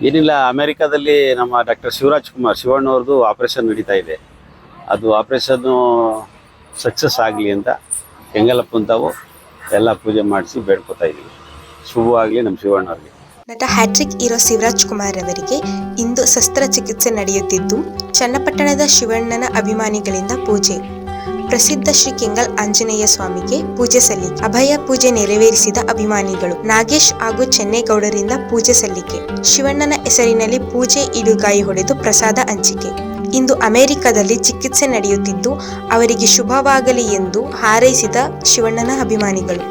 ಏನಿಲ್ಲ, ಅಮೆರಿಕಾದಲ್ಲಿ ನಮ್ಮ ಡಾಕ್ಟರ್ ಶಿವರಾಜ್ ಕುಮಾರ್ ಶಿವಣ್ಣವ್ರದ್ದು ಆಪರೇಷನ್ ನಡೀತಾ ಇದೆ. ಅದು ಆಪರೇಷನ್ನು ಸಕ್ಸಸ್ ಆಗಲಿ ಅಂತ ಹೆಂಗಲ್ಲಪ್ಪನ್ ತಾವು ಎಲ್ಲ ಪೂಜೆ ಮಾಡಿಸಿ ಬೇಡ್ಕೊತಾ ಇದ್ದೀವಿ. ಶುಭವಾಗಲಿ ನಮ್ಮ ಶಿವಣ್ಣವ್ರಿಗೆ. ನಟ ಹ್ಯಾಟ್ರಿಕ್ ಹೀರೋ ಶಿವರಾಜ್ ಕುಮಾರ್ ಅವರಿಗೆ ಇಂದು ಶಸ್ತ್ರಚಿಕಿತ್ಸೆ ನಡೆಯುತ್ತಿದ್ದು, ಚನ್ನಪಟ್ಟಣದ ಶಿವಣ್ಣನ ಅಭಿಮಾನಿಗಳಿಂದ ಪೂಜೆ. ಪ್ರಸಿದ್ಧ ಶ್ರೀ ಕೆಂಗಲ್ ಆಂಜನೇಯ ಸ್ವಾಮಿಗೆ ಪೂಜೆ ಸಲ್ಲಿಕೆ. ಅಭಯ ಪೂಜೆ ನೆರವೇರಿಸಿದ ಅಭಿಮಾನಿಗಳು. ನಾಗೇಶ್ ಹಾಗೂ ಚೆನ್ನೇಗೌಡರಿಂದ ಪೂಜೆ ಸಲ್ಲಿಕೆ. ಶಿವಣ್ಣನ ಹೆಸರಿನಲ್ಲಿ ಪೂಜೆ ಇಡುಗಾಯಿ ಹೊಡೆದು ಪ್ರಸಾದ ಹಂಚಿಕೆ. ಇಂದು ಅಮೆರಿಕದಲ್ಲಿ ಚಿಕಿತ್ಸೆ ನಡೆಯುತ್ತಿದ್ದು, ಅವರಿಗೆ ಶುಭವಾಗಲಿ ಎಂದು ಹಾರೈಸಿದ ಶಿವಣ್ಣನ ಅಭಿಮಾನಿಗಳು.